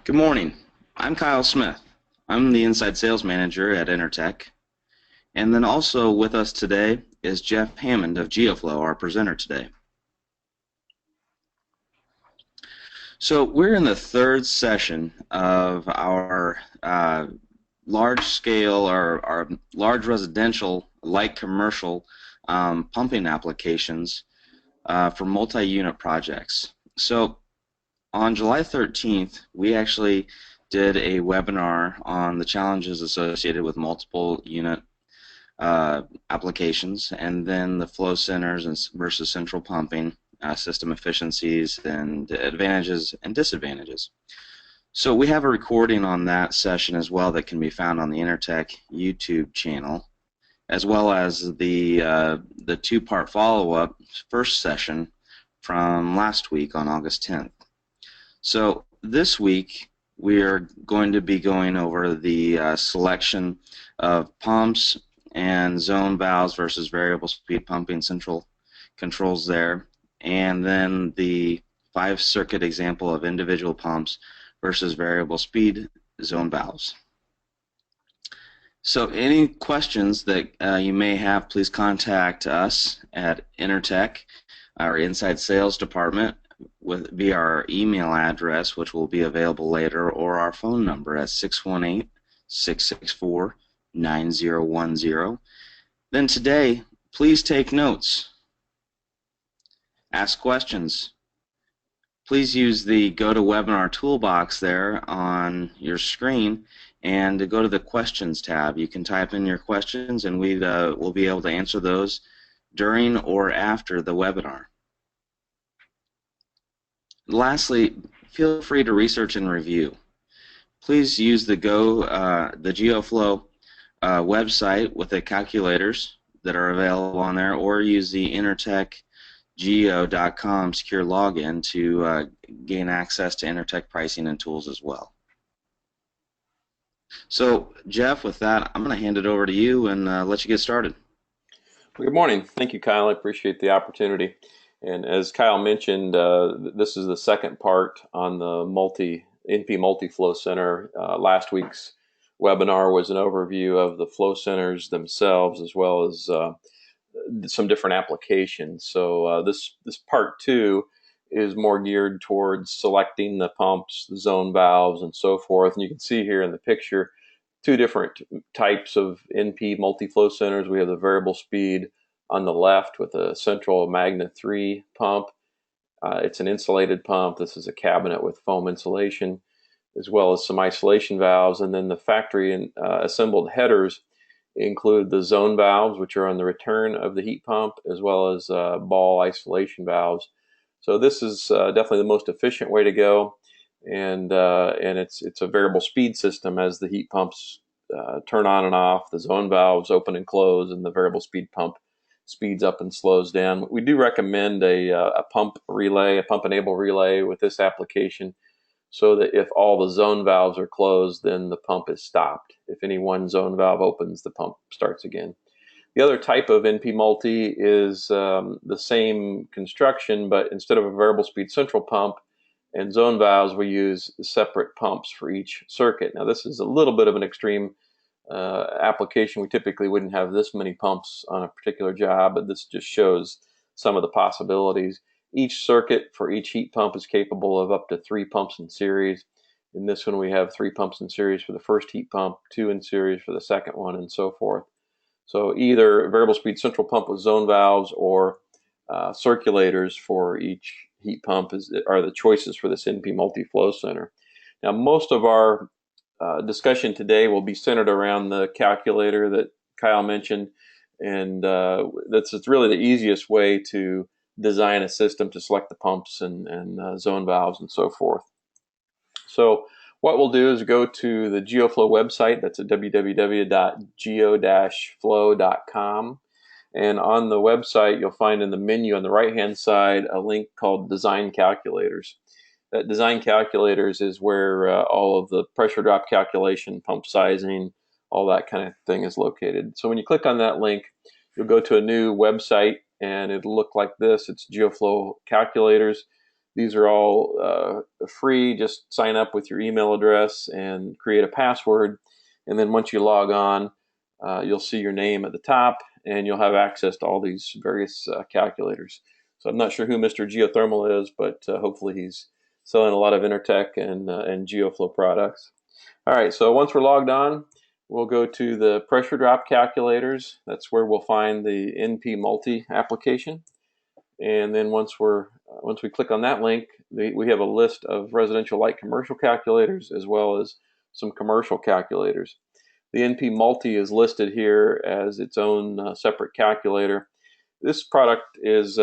Good morning. I'm Kyle Smith. I'm the Inside Sales Manager at Intertech. And then also with us today is Jeff Hammond of Geo Flo, our presenter today. So we're in the third session of our large scale or our large residential, light commercial pumping applications for multi-unit projects. So on July 13th, we actually did a webinar on the challenges associated with multiple unit applications, and then the flow centers versus central pumping, system efficiencies, and advantages and disadvantages. So we have a recording on that session as well that can be found on the Intertech YouTube channel, as well as the two-part follow-up first session from last week on August 10th. So this week we are going to be going over the selection of pumps and zone valves versus variable speed pumping central controls there, and then the 5-circuit example of individual pumps versus variable speed zone valves. So any questions that you may have, please contact us at Intertech, our Inside Sales Department, via our email address, which will be available later, or our phone number at 618-664-9010. Then today, please take notes. Ask questions. Please use the GoToWebinar toolbox there on your screen and to go to the questions tab. You can type in your questions and we'll be able to answer those during or after the webinar. Lastly, feel free to research and review. Please use the Geo Flo website with the calculators that are available on there, or use the intertechgeo.com secure login to gain access to Intertech pricing and tools as well. So, Jeff, with that, I'm going to hand it over to you and let you get started. Good morning. Thank you, Kyle. I appreciate the opportunity. And as Kyle mentioned, this is the second part on the NP Multi-Flow Center. Last week's webinar was an overview of the flow centers themselves, as well as some different applications. So this part two is more geared towards selecting the pumps, the zone valves, and so forth. And you can see here in the picture two different types of NP multi-flow centers. We have the variable speed on the left with a central Magna 3 pump. It's an insulated pump. This is a cabinet with foam insulation, as well as some isolation valves. And then the factory assembled headers include the zone valves, which are on the return of the heat pump, as well as ball isolation valves. So this is definitely the most efficient way to go, and it's a variable speed system as the heat pumps turn on and off, the zone valves open and close, and the variable speed pump speeds up and slows down. We do recommend a pump relay, a pump enable relay with this application, so that if all the zone valves are closed, then the pump is stopped. If any one zone valve opens, the pump starts again. The other type of NP multi is the same construction, but instead of a variable speed central pump and zone valves, we use separate pumps for each circuit. Now this is a little bit of an extreme application. We typically wouldn't have this many pumps on a particular job, but this just shows some of the possibilities. Each circuit for each heat pump is capable of up to 3 pumps in series. In this one, we have 3 pumps in series for the first heat pump, 2 in series for the second one, and so forth. So either a variable speed central pump with zone valves or circulators for each heat pump are the choices for this NP Multi-Flow Center. Now, most of our discussion today will be centered around the calculator that Kyle mentioned, and it's really the easiest way to design a system to select the pumps and zone valves and so forth. So what we'll do is go to the GeoFlo website. That's at www.geo-flo.com. And on the website, you'll find in the menu on the right-hand side a link called Design Calculators. That Design Calculators is where all of the pressure drop calculation, pump sizing, all that kind of thing is located. So when you click on that link, you'll go to a new website, and it'll look like this. It's Geo Flo Calculators. These are all free. Just sign up with your email address and create a password. And then once you log on, you'll see your name at the top, and you'll have access to all these various calculators. So I'm not sure who Mr. Geothermal is, but hopefully he's selling a lot of Intertech and Geo Flo products. All right, so once we're logged on, we'll go to the pressure drop calculators. That's where we'll find the NP Multi application. And then once we click on that link, we have a list of residential light commercial calculators as well as some commercial calculators. The NP Multi is listed here as its own separate calculator. This product is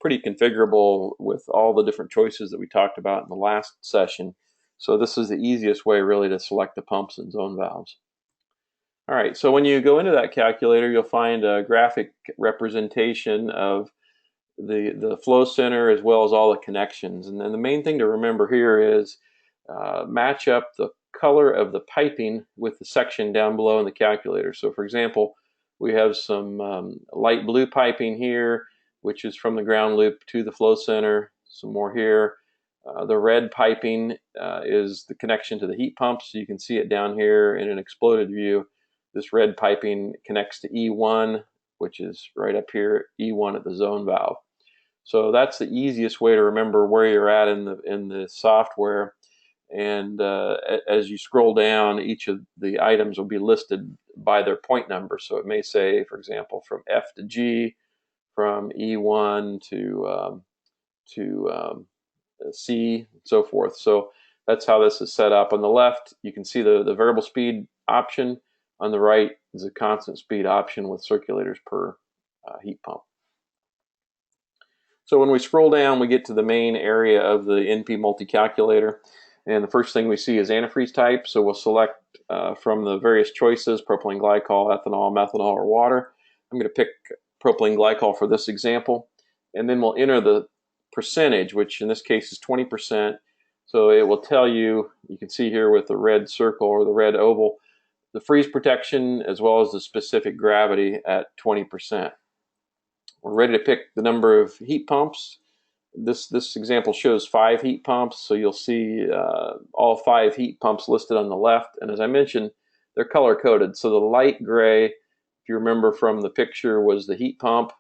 pretty configurable with all the different choices that we talked about in the last session. So this is the easiest way really to select the pumps and zone valves. All right, so when you go into that calculator, you'll find a graphic representation of the flow center as well as all the connections. And then the main thing to remember here is match up the color of the piping with the section down below in the calculator. So for example, we have some light blue piping here, which is from the ground loop to the flow center. Some more here. The red piping is the connection to the heat pump. So you can see it down here in an exploded view. This red piping connects to E1, which is right up here, E1 at the zone valve. So that's the easiest way to remember where you're at in the software. And as you scroll down, each of the items will be listed by their point number. So it may say, for example, from F to G, from E1 to C, and so forth. So that's how this is set up. On the left, you can see the variable speed option. On the right is a constant speed option with circulators per heat pump. So when we scroll down, we get to the main area of the NP multi-calculator. And the first thing we see is antifreeze type. So we'll select from the various choices, propylene glycol, ethanol, methanol, or water. I'm going to pick propylene glycol for this example. And then we'll enter the percentage, which in this case is 20%. So it will tell you, you can see here with the red circle or the red oval, the freeze protection as well as the specific gravity at 20%. We're ready to pick the number of heat pumps. This example shows 5 heat pumps, so you'll see all 5 heat pumps listed on the left. And as I mentioned, they're color coded. So the light gray, if you remember from the picture, was the heat pump.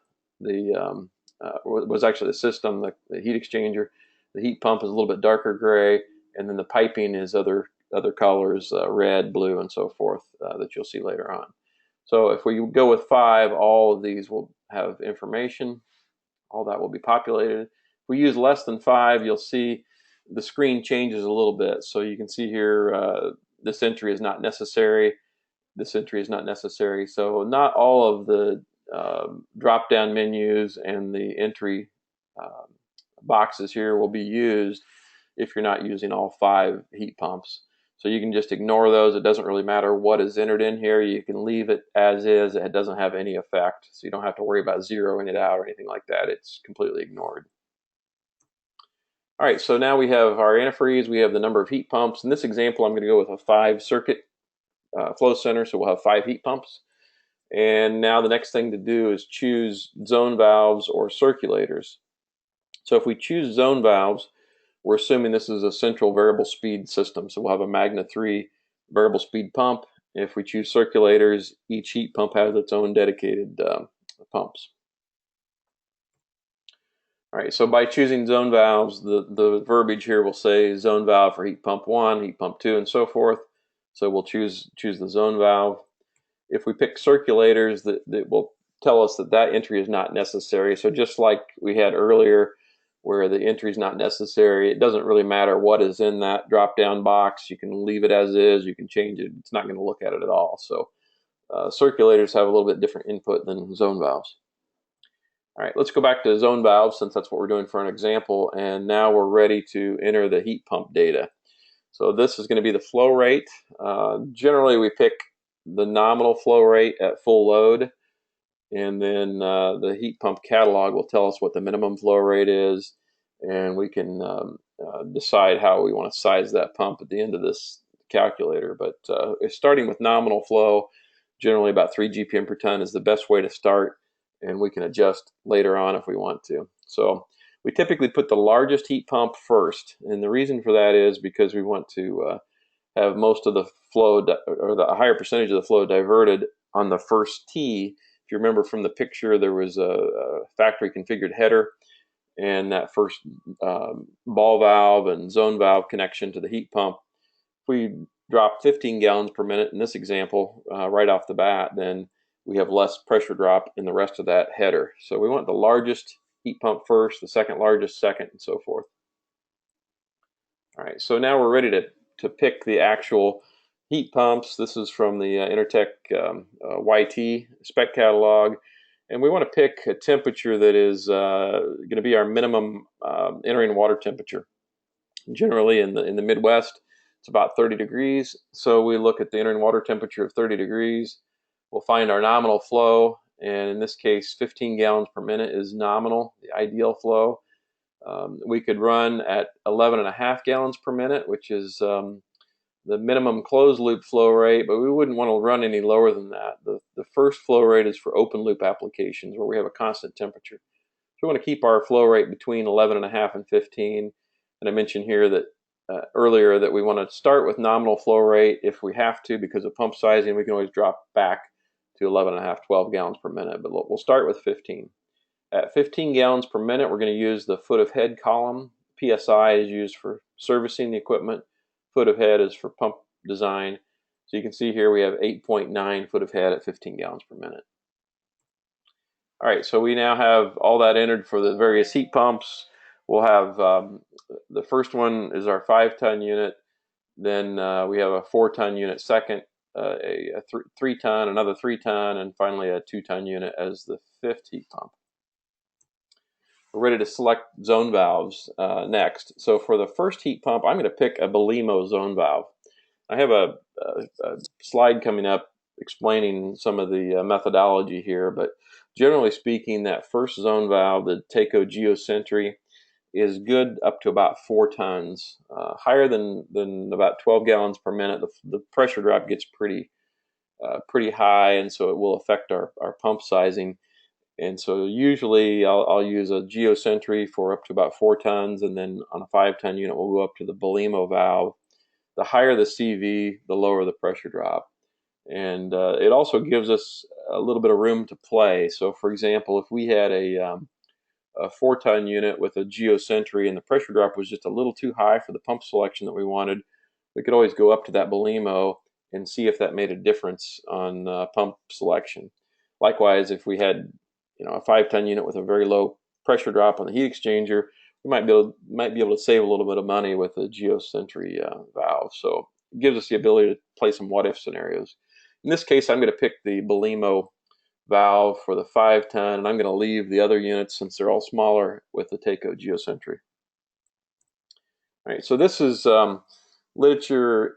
Was actually the system, the heat exchanger. The heat pump is a little bit darker gray, and then the piping is other colors, red, blue, and so forth, that you'll see later on. So if we go with 5, all of these will have information. All that will be populated. If we use less than 5, you'll see the screen changes a little bit. So you can see here, this entry is not necessary. This entry is not necessary. So not all of the drop-down menus and the entry boxes here will be used if you're not using all 5 heat pumps. So you can just ignore those. It doesn't really matter what is entered in here. You can leave it as is. It doesn't have any effect. So you don't have to worry about zeroing it out or anything like that. It's completely ignored. All right, so now we have our antifreeze. We have the number of heat pumps. In this example, I'm going to go with a 5-circuit flow center, so we'll have 5 heat pumps. And now the next thing to do is choose zone valves or circulators. So if we choose zone valves, we're assuming this is a central variable speed system. So we'll have a Magna 3 variable speed pump. If we choose circulators, each heat pump has its own dedicated pumps. All right, so by choosing zone valves, the verbiage here will say zone valve for heat pump 1, heat pump 2, and so forth. So we'll choose the zone valve. If we pick circulators, that will tell us that entry is not necessary. So just like we had earlier, where the entry is not necessary, it doesn't really matter what is in that drop-down box. You can leave it as is. You can change it. It's not going to look at it at all. So circulators have a little bit different input than zone valves. All right, let's go back to zone valves since that's what we're doing for an example. And now we're ready to enter the heat pump data. So this is going to be the flow rate. Generally, we pick the nominal flow rate at full load. And then the heat pump catalog will tell us what the minimum flow rate is, and we can decide how we want to size that pump at the end of this calculator. But starting with nominal flow, generally about 3 GPM per ton is the best way to start, and we can adjust later on if we want to. So We typically put the largest heat pump first, and the reason for that is because we want to have most of the flow or the higher percentage of the flow diverted on the first tee. If you remember from the picture, there was a factory configured header and that first ball valve and zone valve connection to the heat pump. If we drop 15 gallons per minute in this example right off the bat, then we have less pressure drop in the rest of that header. So we want the largest heat pump first, the second largest second, and so forth. All right, so now we're ready to pick the actual heat pumps. This is from the Intertech YT spec catalog. And we want to pick a temperature that is going to be our minimum entering water temperature. Generally in the Midwest, it's about 30 degrees. So we look at the entering water temperature of 30 degrees. We'll find our nominal flow. And in this case, 15 gallons per minute is nominal, the ideal flow. We could run at 11.5 gallons per minute, which is the minimum closed loop flow rate, but we wouldn't want to run any lower than that. The first flow rate is for open loop applications where we have a constant temperature. So we want to keep our flow rate between 11.5 and 15. And I mentioned here that earlier that we want to start with nominal flow rate if we have to, because of pump sizing, we can always drop back to 11.5, 12 gallons per minute, but we'll start with 15. At 15 gallons per minute, we're going to use the foot of head column. PSI is used for servicing the equipment. Foot of head is for pump design. So you can see here we have 8.9 foot of head at 15 gallons per minute. All right, so we now have all that entered for the various heat pumps. We'll have the first one is our 5-ton unit. Then we have a 4-ton unit second, a 3-ton, another 3-ton, and finally a 2-ton unit as the fifth heat pump. We're ready to select zone valves next. So for the first heat pump, I'm going to pick a Belimo zone valve. I have a slide coming up explaining some of the methodology here, but generally speaking, that first zone valve, the Taco Geosentry, is good up to about 4 tons. Higher than about 12 gallons per minute, the pressure drop gets pretty high, and so it will affect our pump sizing. And so usually I'll use a Geosentry for up to about 4 tons, and then on a 5-ton unit we'll go up to the Belimo valve. The higher the CV, the lower the pressure drop. And it also gives us a little bit of room to play. So for example, if we had a 4-ton unit with a Geosentry and the pressure drop was just a little too high for the pump selection that we wanted, we could always go up to that Belimo and see if that made a difference on pump selection. Likewise, if we had a 5-ton unit with a very low pressure drop on the heat exchanger, we might be able to save a little bit of money with a Geosentry valve. So it gives us the ability to play some what-if scenarios. In this case, I'm going to pick the Belimo valve for the 5-ton, and I'm going to leave the other units, since they're all smaller, with the Taco Geosentry. All right, so this is literature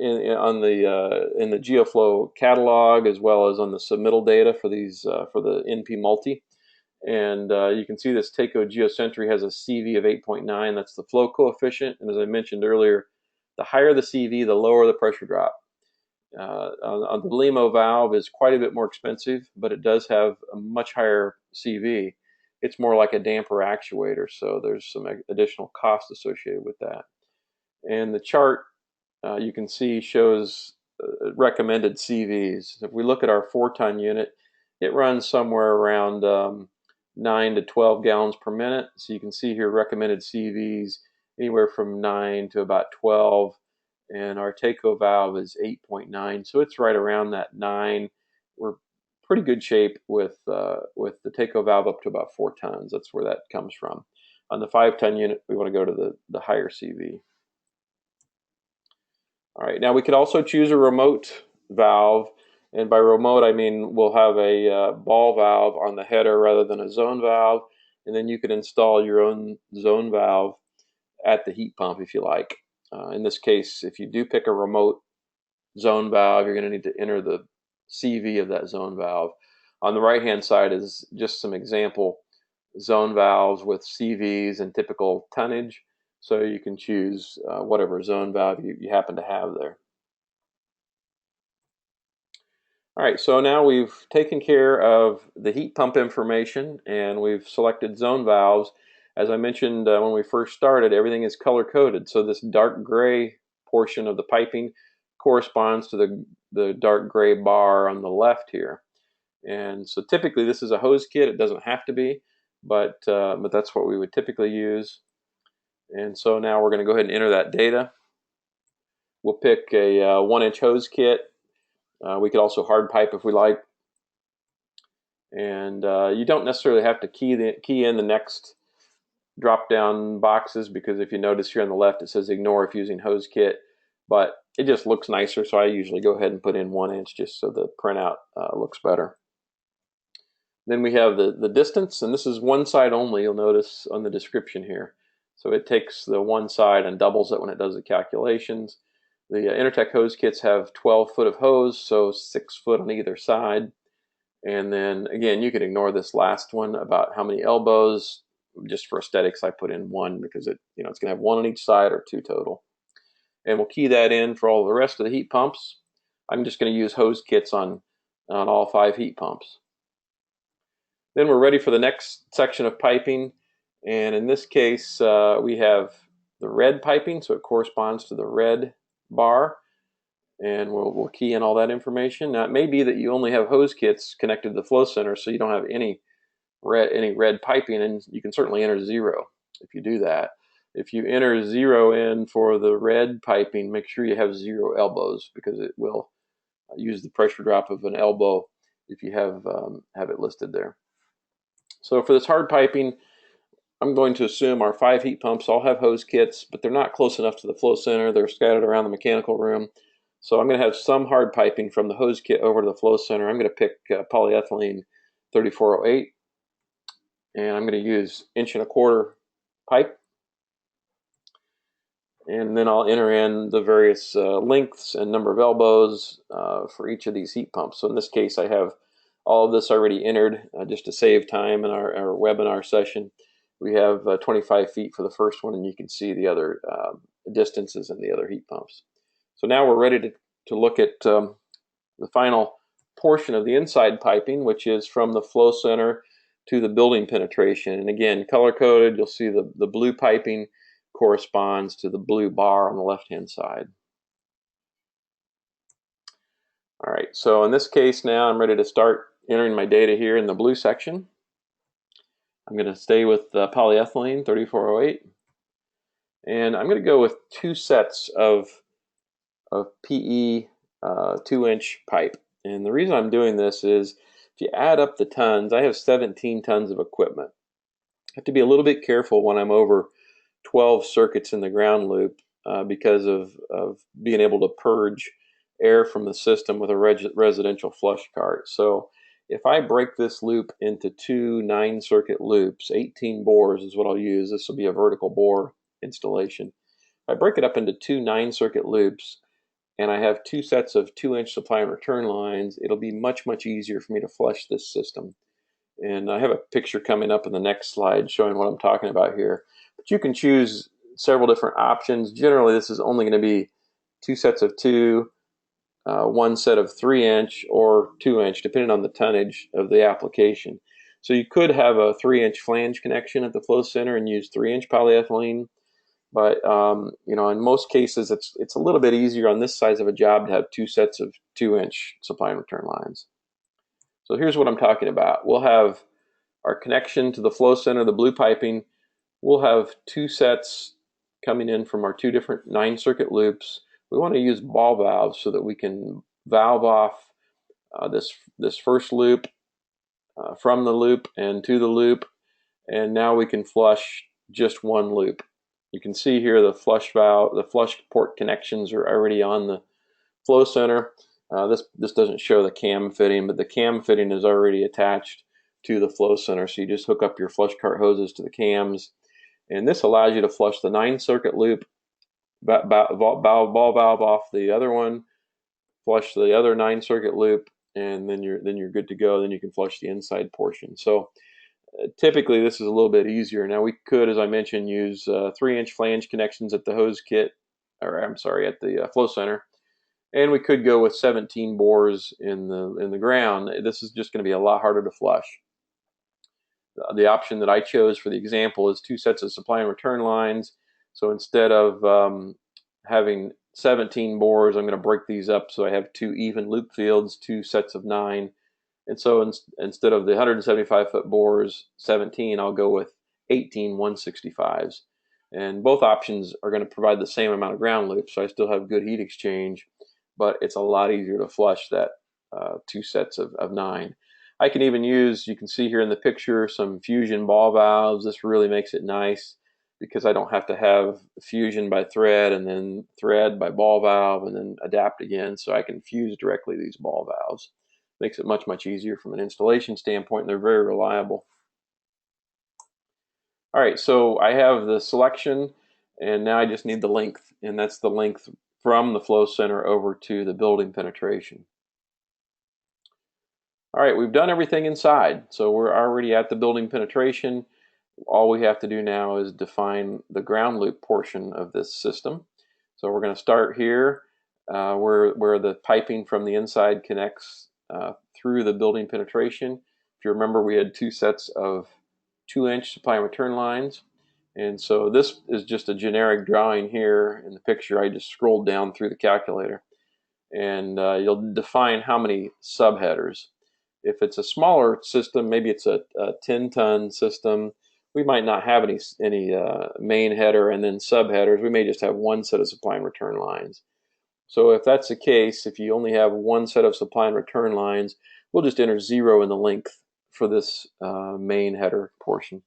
in the Geo Flo catalog, as well as on the submittal data for these for the NP Multi. And you can see this Taco Geosentry has a CV of 8.9. That's the flow coefficient. And as I mentioned earlier, the higher the CV, the lower the pressure drop. On the Belimo valve is quite a bit more expensive, but it does have a much higher CV. It's more like a damper actuator, so there's some additional cost associated with that. And the chart you can see shows recommended CVs. If we look at our 4-ton unit, it runs somewhere around 9 to 12 gallons per minute. So you can see here recommended CVs anywhere from 9 to about 12. And our Taco valve is 8.9, so it's right around that 9. We're pretty good shape with the Taco valve up to about 4 tons. That's where that comes from. On the 5-ton unit, we want to go to the higher CV. All right, now we could also choose a remote valve, and by remote I mean we'll have a ball valve on the header rather than a zone valve, and then you could install your own zone valve at the heat pump if you like. In this case, if you do pick a remote zone valve, you're going to need to enter the CV of that zone valve. On the right-hand side is just some example zone valves with CVs and typical tonnage, so you can choose whatever zone valve you happen to have there. All right, so now we've taken care of the heat pump information and we've selected zone valves. As I mentioned when we first started, everything is color coded. So this dark gray portion of the piping corresponds to the dark gray bar on the left here. And so typically this is a hose kit. It doesn't have to be, but that's what we would typically use. And so now we're going to go ahead and enter that data. We'll pick a 1-inch hose kit. We could also hard pipe if we like. And you don't necessarily have to key in the next drop down boxes, because if you notice here on the left it says ignore if using hose kit, but it just looks nicer, so I usually go ahead and put in 1 inch just so the printout looks better. Then we have the distance, and this is one side only, you'll notice on the description here. So it takes the one side and doubles it when it does the calculations. The Intertech hose kits have 12 foot of hose, so 6 foot on either side. And then again, you can ignore this last one about how many elbows. Just for aesthetics, I put in 1 because it's going to have 1 on each side, or 2 total. And we'll key that in for all the rest of the heat pumps. I'm just going to use hose kits on all 5 heat pumps. Then we're ready for the next section of piping, and in this case we have the red piping, so it corresponds to the red bar, and we'll key in all that information. Now it may be that you only have hose kits connected to the flow center, so you don't have any red piping, and you can certainly enter 0 if you do that. If you enter 0 in for the red piping, make sure you have 0 elbows, because it will use the pressure drop of an elbow if you have it listed there. So for this hard piping, I'm going to assume our 5 heat pumps all have hose kits, but they're not close enough to the flow center. They're scattered around the mechanical room. So I'm going to have some hard piping from the hose kit over to the flow center. I'm going to pick polyethylene 3408, and I'm going to use 1.25 inch pipe. And then I'll enter in the various lengths and number of elbows for each of these heat pumps. So in this case, I have all of this already entered just to save time in our webinar session. We have 25 feet for the first one, and you can see the other distances in the other heat pumps. So now we're ready to look at the final portion of the inside piping, which is from the flow center to the building penetration. And again, color coded. You'll see the blue piping corresponds to the blue bar on the left hand side. All right, so in this case now I'm ready to start entering my data here in the blue section. I'm going to stay with polyethylene 3408, and I'm going to go with 2 sets of PE 2-inch pipe. And the reason I'm doing this is, if you add up the tons, I have 17 tons of equipment. I have to be a little bit careful when I'm over 12 circuits in the ground loop because of being able to purge air from the system with a residential flush cart. So if I break this loop into 2 9-circuit loops, 18 bores is what I'll use. This will be a vertical bore installation. If I break it up into 2 9-circuit loops, and I have 2 sets of 2-inch supply and return lines, it'll be much, much easier for me to flush this system. And I have a picture coming up in the next slide showing what I'm talking about here. But you can choose several different options. Generally, this is only going to be 2 sets of 2, 1 set of 3-inch, or 2-inch, depending on the tonnage of the application. So you could have a 3-inch flange connection at the flow center and use 3-inch polyethylene. But in most cases, it's a little bit easier on this size of a job to have 2 sets of 2-inch supply and return lines. So here's what I'm talking about. We'll have our connection to the flow center, the blue piping. We'll have 2 sets coming in from our 2 different 9-circuit loops. We want to use ball valves so that we can valve off this first loop from the loop and to the loop, and now we can flush just 1 loop. You can see here the flush valve, the flush port connections are already on the flow center. This doesn't show the cam fitting, but the cam fitting is already attached to the flow center. So you just hook up your flush cart hoses to the cams, and this allows you to flush the 9-circuit loop, ball valve off the other one, flush the other 9-circuit loop, and then you're good to go. Then you can flush the inside portion. So typically this is a little bit easier. Now we could, as I mentioned, use 3-inch flange connections at the hose kit, or I'm sorry, at the flow center, and we could go with 17 bores in the ground. This is just going to be a lot harder to flush. The option that I chose for the example is 2 sets of supply and return lines. So instead of having 17 bores, I'm going to break these up so I have 2 even loop fields, 2 sets of 9. And so instead of the 175-foot bores, 17, I'll go with 18 165s. And both options are going to provide the same amount of ground loops, so I still have good heat exchange, but it's a lot easier to flush that 2 sets of 9. I can even use, you can see here in the picture, some fusion ball valves. This really makes it nice because I don't have to have fusion by thread and then thread by ball valve and then adapt again, so I can fuse directly these ball valves. Makes it much easier from an installation standpoint, and they're very reliable. All right, so I have the selection, and now I just need the length, and that's the length from the flow center over to the building penetration. All right, we've done everything inside, so we're already at the building penetration. All we have to do now is define the ground loop portion of this system. So we're going to start here where the piping from the inside connects through the building penetration. If you remember, we had 2 sets of 2-inch supply and return lines. And so this is just a generic drawing here in the picture. I just scrolled down through the calculator. And you'll define how many subheaders. If it's a smaller system, maybe it's a 10-ton system, we might not have any main header and then subheaders. We may just have 1 set of supply and return lines. So if that's the case, if you only have 1 set of supply and return lines, we'll just enter 0 in the length for this main header portion.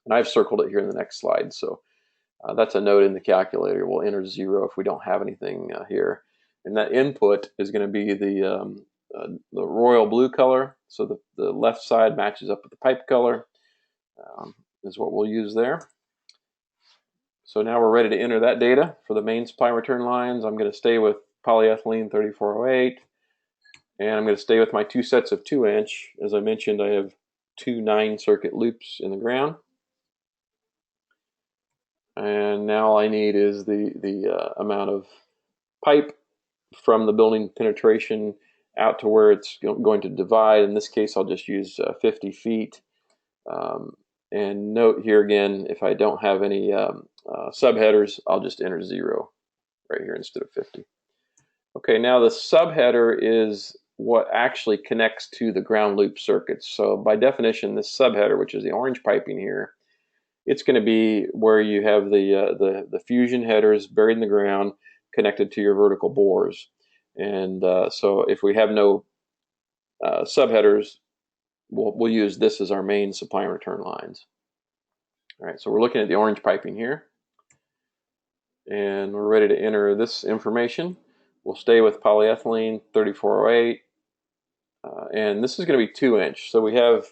And I've circled it here in the next slide. So that's a note in the calculator. We'll enter 0 if we don't have anything here. And that input is going to be the royal blue color. So the left side matches up with the pipe color, is what we'll use there. So now we're ready to enter that data for the main supply and return lines. I'm going to stay with polyethylene 3408, and I'm going to stay with my 2 sets of 2-inch. As I mentioned, I have 2 9-circuit loops in the ground. And now all I need is the amount of pipe from the building penetration out to where it's going to divide. In this case, I'll just use 50 feet. And note here again, if I don't have any subheaders, I'll just enter 0 right here instead of 50. Okay, now the subheader is what actually connects to the ground loop circuits. So by definition, this subheader, which is the orange piping here, it's going to be where you have the fusion headers buried in the ground connected to your vertical bores. And so if we have no subheaders, we'll use this as our main supply and return lines. All right, so we're looking at the orange piping here. And we're ready to enter this information. We'll stay with polyethylene 3408. And this is going to be 2-inch. So we have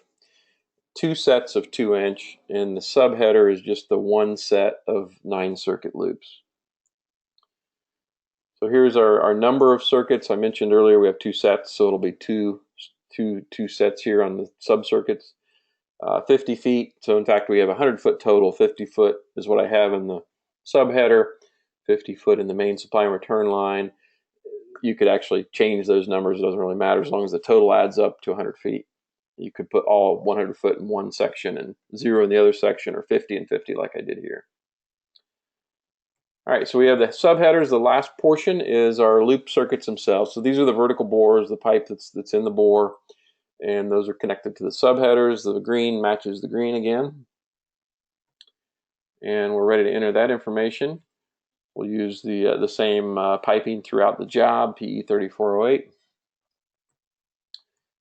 2 sets of 2-inch, and the subheader is just the 1 set of 9-circuit loops. So here's our number of circuits. I mentioned earlier we have 2 sets, so it'll be two sets here on the sub-circuits. 50 feet, so in fact we have 100-foot total. 50 foot is what I have in the subheader, 50 foot in the main supply and return line. You could actually change those numbers, it doesn't really matter as long as the total adds up to 100 feet. You could put all 100 foot in one section and 0 in the other section, or 50 and 50 like I did here. All right, so we have the subheaders. The last portion is our loop circuits themselves. So these are the vertical bores, the pipe that's in the bore, and those are connected to the subheaders. The green matches the green again. And we're ready to enter that information. We'll use the same piping throughout the job, PE 3408.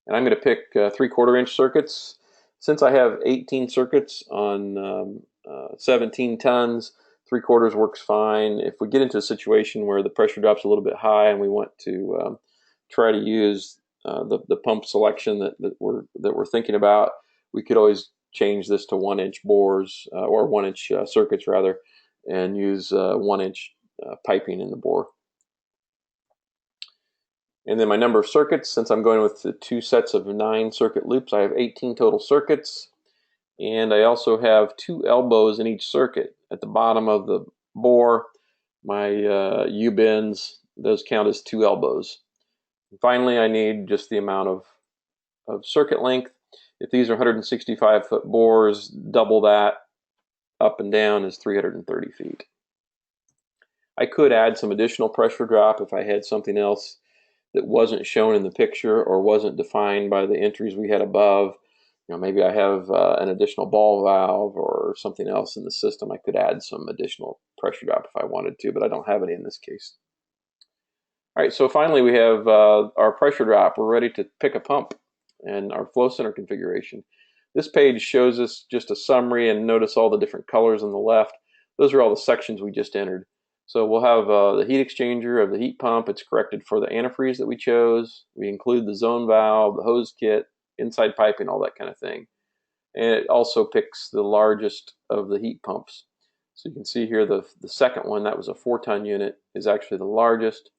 And I'm going to pick 3/4-inch circuits. Since I have 18 circuits on 17 tons, 3/4 works fine. If we get into a situation where the pressure drops a little bit high and we want to try to use the pump selection that we're thinking about, we could always change this to 1-inch bores or 1-inch circuits rather, and use 1-inch piping in the bore. And then my number of circuits, since I'm going with the 2 sets of 9-circuit loops, I have 18 total circuits. And I also have 2 elbows in each circuit. At the bottom of the bore, my U-bends, those count as 2 elbows. And finally, I need just the amount of circuit length. If these are 165-foot bores, double that up and down is 330 feet. I could add some additional pressure drop if I had something else that wasn't shown in the picture or wasn't defined by the entries we had above. Maybe I have an additional ball valve or something else in the system. I could add some additional pressure drop if I wanted to, but I don't have any in this case. All right, so finally we have our pressure drop. We're ready to pick a pump and our flow center configuration. This page shows us just a summary, and notice all the different colors on the left. Those are all the sections we just entered. So we'll have the heat exchanger of the heat pump. It's corrected for the antifreeze that we chose. We include the zone valve, the hose kit, inside piping, all that kind of thing. And it also picks the largest of the heat pumps. So you can see here the second one, that was a 4-ton unit, is actually the largest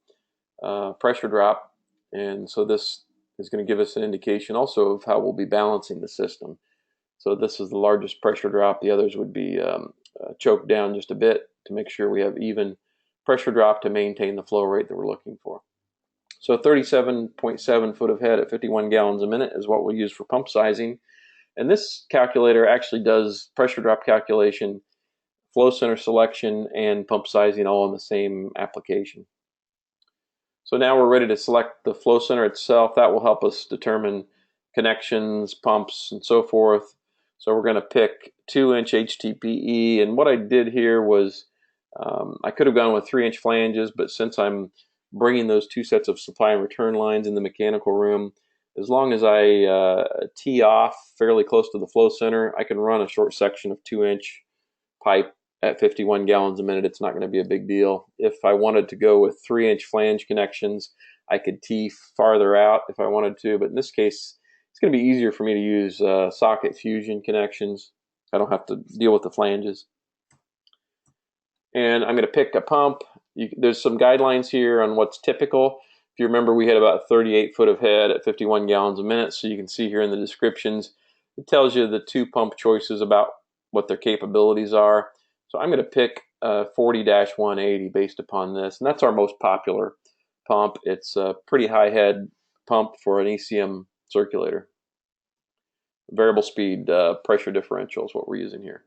pressure drop. And so this is going to give us an indication also of how we'll be balancing the system. So this is the largest pressure drop. The others would be choked down just a bit to make sure we have even pressure drop to maintain the flow rate that we're looking for. So 37.7 foot of head at 51 gallons a minute is what we'll use for pump sizing. And this calculator actually does pressure drop calculation, flow center selection, and pump sizing all in the same application. So now we're ready to select the flow center itself. That will help us determine connections, pumps, and so forth. So we're going to pick 2-inch HTPE. And what I did here was I could have gone with 3-inch flanges, but since I'm bringing those two sets of supply and return lines in the mechanical room, as long as I tee off fairly close to the flow center, I can run a short section of 2-inch pipe at 51 gallons a minute. It's not going to be a big deal. If I wanted to go with 3-inch flange connections, I could tee farther out if I wanted to, but in this case, it's going to be easier for me to use socket fusion connections. I don't have to deal with the flanges. And I'm going to pick a pump. There's some guidelines here on what's typical. If you remember, we had about 38 foot of head at 51 gallons a minute, so you can see here in the descriptions, it tells you the two pump choices about what their capabilities are. So I'm going to pick 40-180 based upon this, and that's our most popular pump. It's a pretty high head pump for an ECM circulator. Variable speed pressure differential is what we're using here.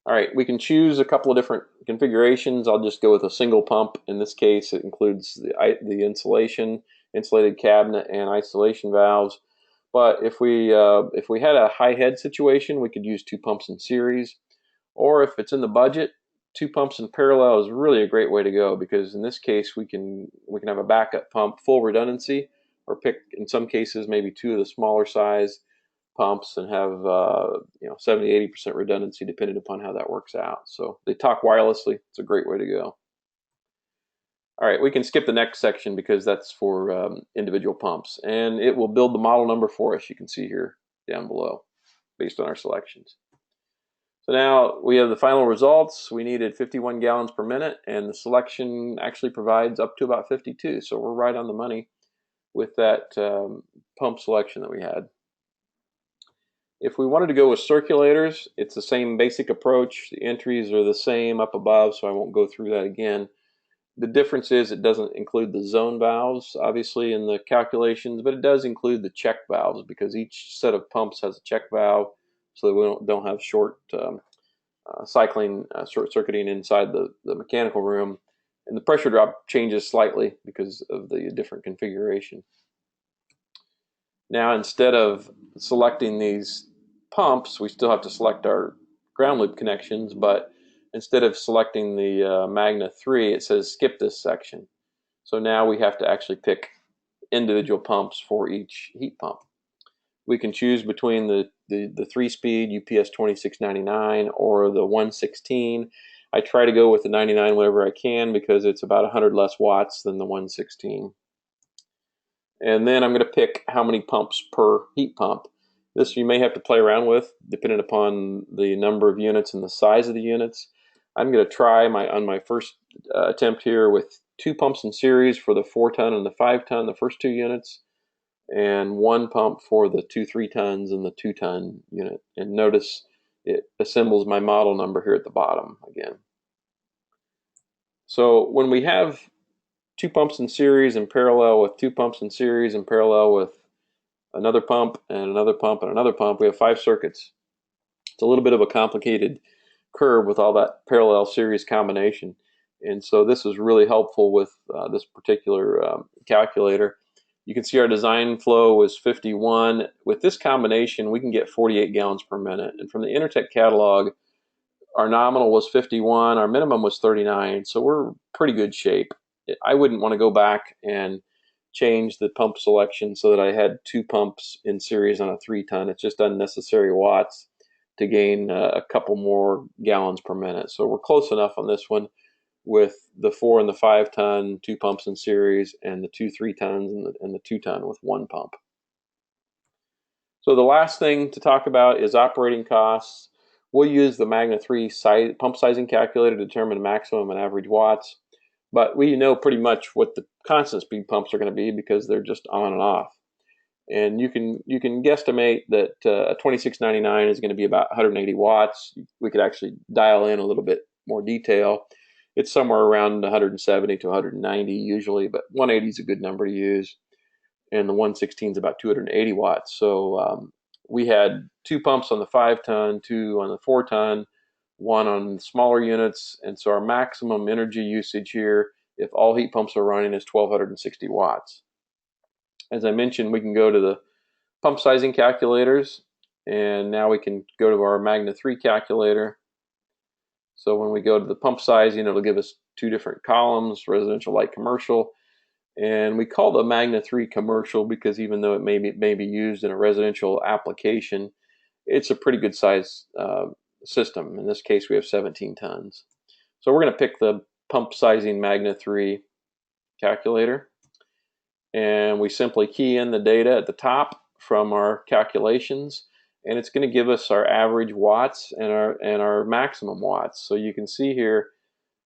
All right, we can choose a couple of different configurations. I'll just go with a single pump. In this case, it includes the insulation, insulated cabinet, and isolation valves. But if we had a high head situation, we could use two pumps in series. Or if it's in the budget, two pumps in parallel is really a great way to go, because in this case we can have a backup pump, full redundancy, or pick in some cases maybe two of the smaller size pumps and have 70-80% redundancy depending upon how that works out. So they talk wirelessly. It's a great way to go. All right, we can skip the next section because that's for individual pumps, and it will build the model number for us. You can see here down below based on our selections. So now we have the final results. We needed 51 gallons per minute, and the selection actually provides up to about 52. So we're right on the money with that pump selection that we had. If we wanted to go with circulators, it's the same basic approach. The entries are the same up above, so I won't go through that again. The difference is it doesn't include the zone valves, obviously, in the calculations, but it does include the check valves because each set of pumps has a check valve, so that we don't have short circuiting inside the mechanical room. And the pressure drop changes slightly because of the different configuration. Now, instead of selecting these pumps, we still have to select our ground loop connections, but instead of selecting the Magna 3, it says skip this section. So now we have to actually pick individual pumps for each heat pump. We can choose between the 3-speed UPS 2699 or the 116. I try to go with the 99 whenever I can because it's about 100 less watts than the 116. And then I'm going to pick how many pumps per heat pump. This you may have to play around with depending upon the number of units and the size of the units. I'm going to try on my first attempt here with 2 pumps in series for the 4-ton and the 5-ton, the first 2 units, and 1 pump for the 2 3-tons and the 2-ton unit. And notice it assembles my model number here at the bottom again. So when we have 2 pumps in series in parallel with 2 pumps in series in parallel with another pump, and another pump, and another pump. We have 5 circuits. It's a little bit of a complicated curve with all that parallel series combination. And so this is really helpful with this particular calculator. You can see our design flow was 51. With this combination, we can get 48 gallons per minute. And from the Intertech catalog, our nominal was 51, our minimum was 39, so we're pretty good shape. I wouldn't want to go back and change the pump selection so that I had 2 pumps in series on a 3-ton. It's just unnecessary watts to gain a couple more gallons per minute. So we're close enough on this one with the 4 and the 5-ton, 2 pumps in series, and the 2 3-tons and the 2-ton with 1 pump. So the last thing to talk about is operating costs. We'll use the Magna 3 pump sizing calculator to determine maximum and average watts, but we know pretty much what the constant speed pumps are going to be because they're just on and off. And you can guesstimate that a 2699 is going to be about 180 watts. We could actually dial in a little bit more detail. It's somewhere around 170 to 190 usually, but 180 is a good number to use. And the 116 is about 280 watts. So we had 2 pumps on the 5-ton, 2 on the 4-ton, 1 on smaller units. And so our maximum energy usage here, if all heat pumps are running, is 1260 watts. As I mentioned, we can go to the pump sizing calculators, and now we can go to our Magna 3 calculator. So when we go to the pump sizing, it'll give us 2 different columns, residential, light, commercial. And we call the Magna 3 commercial because even though it may be used in a residential application, it's a pretty good size system. In this case, we have 17 tons. So we're going to pick the pump sizing Magna 3 calculator, and we simply key in the data at the top from our calculations, and it's going to give us our average watts and our maximum watts. So you can see here,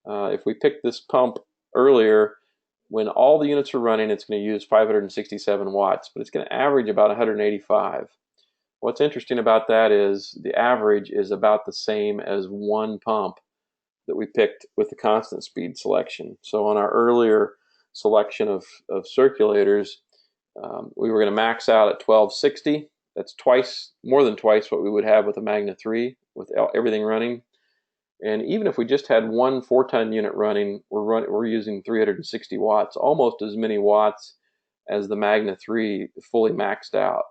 if we pick this pump earlier, when all the units are running, it's going to use 567 watts, but it's going to average about 185. What's interesting about that is the average is about the same as 1 pump that we picked with the constant speed selection. So on our earlier selection of circulators, we were going to max out at 1260. That's more than twice what we would have with a Magna 3 with everything running. And even if we just had 1 4-ton unit running, we're using 360 watts, almost as many watts as the Magna 3 fully maxed out,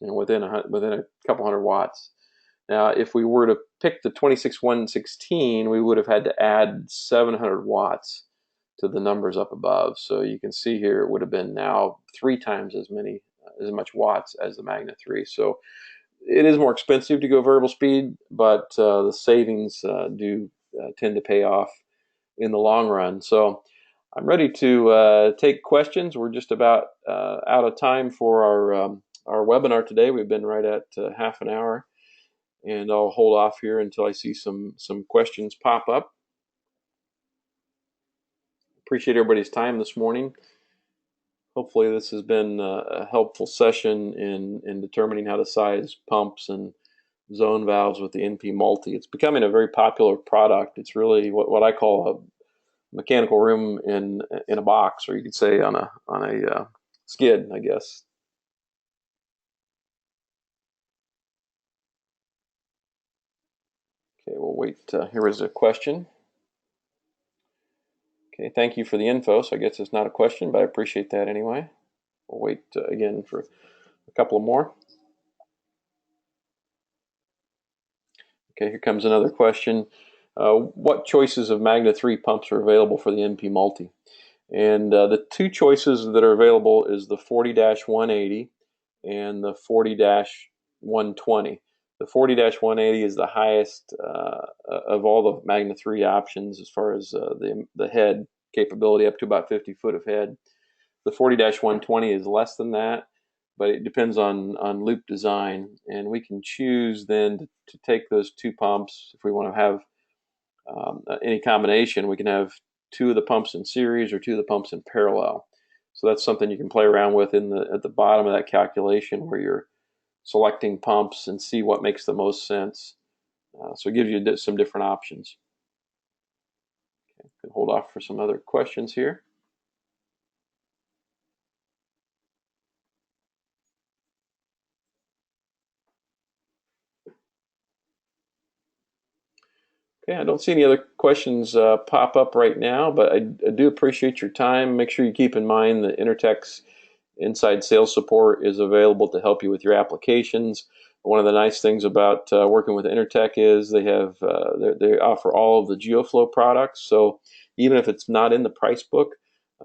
and within a couple hundred watts. Now, if we were to pick the 26116, we would have had to add 700 watts to the numbers up above. So you can see here it would have been now 3 times as much watts as the Magna 3. So it is more expensive to go variable speed, but the savings do tend to pay off in the long run. So I'm ready to take questions. We're just about out of time for our webinar today. We've been right at half an hour, and I'll hold off here until I see some questions pop up. Appreciate everybody's time this morning. Hopefully this has been a helpful session in determining how to size pumps and zone valves with the NP Multi. It's becoming a very popular product. It's really what I call a mechanical room in a box, or you could say on a skid, I guess. Okay, we'll wait. Here is a question. Okay, thank you for the info. So I guess it's not a question, but I appreciate that anyway. We'll wait again for a couple of more. Okay, here comes another question. What choices of Magna 3 pumps are available for the NP Multi? And the 2 choices that are available is the 40-180 and the 40-120. The 40-180 is the highest of all the Magna 3 options as far as the head capability, up to about 50 foot of head. The 40-120 is less than that, but it depends on loop design, and we can choose then to take those 2 pumps. If we want to have any combination, we can have 2 of the pumps in series or 2 of the pumps in parallel. So that's something you can play around with at the bottom of that calculation, where you're selecting pumps and see what makes the most sense. So it gives you some different options. Okay, can hold off for some other questions here. Okay, I don't see any other questions pop up right now, but I do appreciate your time. Make sure you keep in mind that Intertech's inside sales support is available to help you with your applications. One of the nice things about working with Intertech is they offer all of the GeoFlow products. So even if it's not in the price book,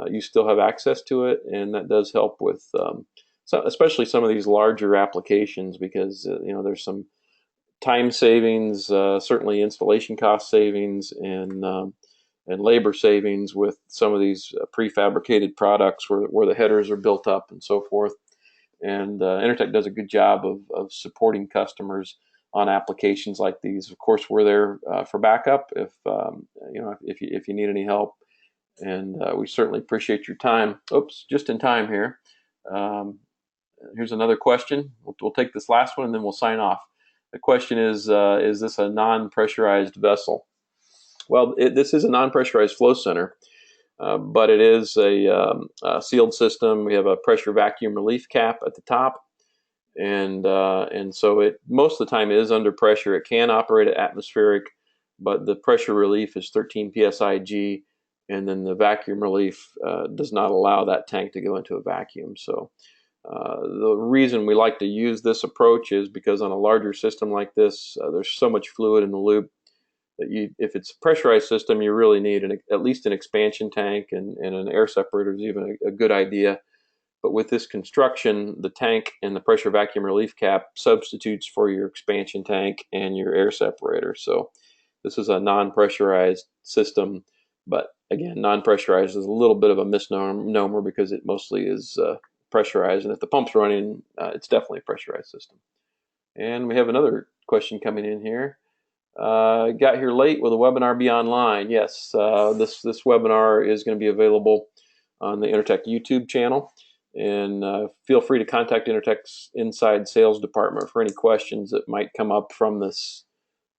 you still have access to it, and that does help with especially some of these larger applications because there's some time savings, certainly installation cost savings, and labor savings with some of these prefabricated products where the headers are built up and so forth. And Intertech does a good job of supporting customers on applications like these. Of course, we're there for backup if you need any help, and we certainly appreciate your time. Oops, just in time here. Here's another question. We'll take this last one and then we'll sign off. The question is this a non-pressurized vessel? Well, this is a non-pressurized flow center, but it is a sealed system. We have a pressure vacuum relief cap at the top, and so it most of the time is under pressure. It can operate at atmospheric, but the pressure relief is 13 psig, and then the vacuum relief does not allow that tank to go into a vacuum. So the reason we like to use this approach is because on a larger system like this, there's so much fluid in the loop that if it's a pressurized system, you really need at least an expansion tank, and an air separator is even a good idea. But with this construction, the tank and the pressure vacuum relief cap substitutes for your expansion tank and your air separator. So this is a non-pressurized system, but again, non-pressurized is a little bit of a misnomer because it mostly is pressurized, and if the pump's running, it's definitely a pressurized system. And we have another question coming in here. Got here late. Will the webinar be online? Yes, this webinar is going to be available on the Intertech YouTube channel, and feel free to contact Intertech's inside sales department for any questions that might come up from this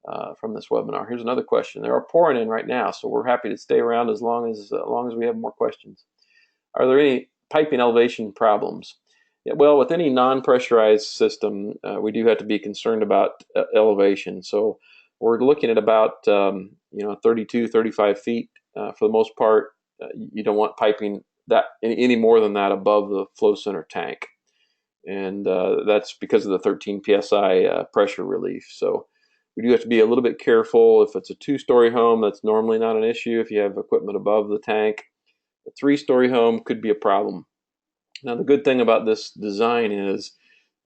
webinar. Here's another question. They are pouring in right now, so we're happy to stay around as long as we have more questions. Are there any piping elevation problems? Yeah, well, with any non-pressurized system, we do have to be concerned about elevation. So we're looking at about 32, 35 feet for the most part. You don't want piping that any more than that above the flow center tank, and that's because of the 13 psi pressure relief. So we do have to be a little bit careful. If it's a two-story home, that's normally not an issue. If you have equipment above the tank, a three-story home could be a problem. Now, the good thing about this design is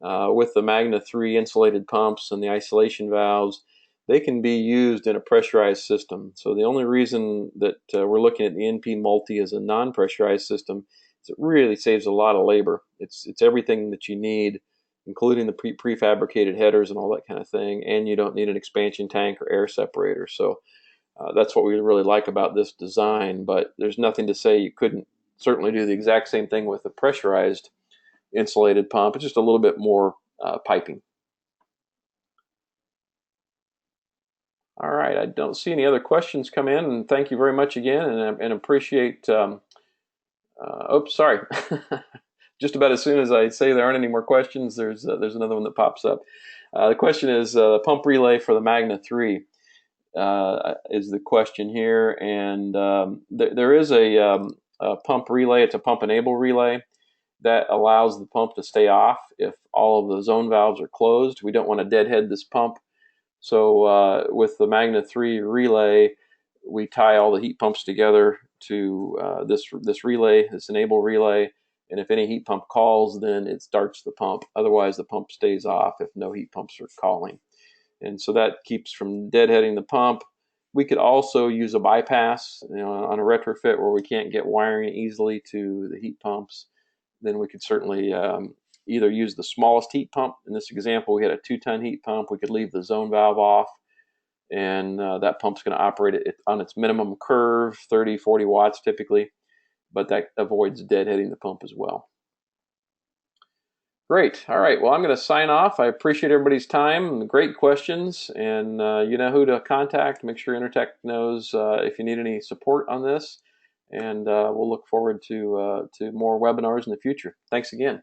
with the Magna 3 insulated pumps and the isolation valves, they can be used in a pressurized system. So the only reason that we're looking at the NP Multi as a non-pressurized system is it really saves a lot of labor. It's everything that you need, including the prefabricated headers and all that kind of thing, and you don't need an expansion tank or air separator. So that's what we really like about this design, but there's nothing to say you couldn't certainly do the exact same thing with a pressurized insulated pump. It's just a little bit more piping. All right, I don't see any other questions come in, and thank you very much again, and appreciate. Oops, sorry. Just about as soon as I say there aren't any more questions, there's another one that pops up. The question is the pump relay for the Magna 3 is the question here, and there is a pump relay. It's a pump enable relay that allows the pump to stay off if all of the zone valves are closed. We don't want to deadhead this pump. So with the Magna 3 relay, we tie all the heat pumps together to this relay, this enable relay, and if any heat pump calls, then it starts the pump. Otherwise, the pump stays off if no heat pumps are calling. And so that keeps from deadheading the pump. We could also use a bypass, on a retrofit where we can't get wiring easily to the heat pumps. Then we could certainly either use the smallest heat pump. In this example, we had a 2-ton heat pump. We could leave the zone valve off, and that pump's going to operate on its minimum curve, 30, 40 watts typically, but that avoids deadheading the pump as well. Great. All right. Well, I'm going to sign off. I appreciate everybody's time. Great questions, and you know who to contact. Make sure Intertech knows if you need any support on this, and we'll look forward to more webinars in the future. Thanks again.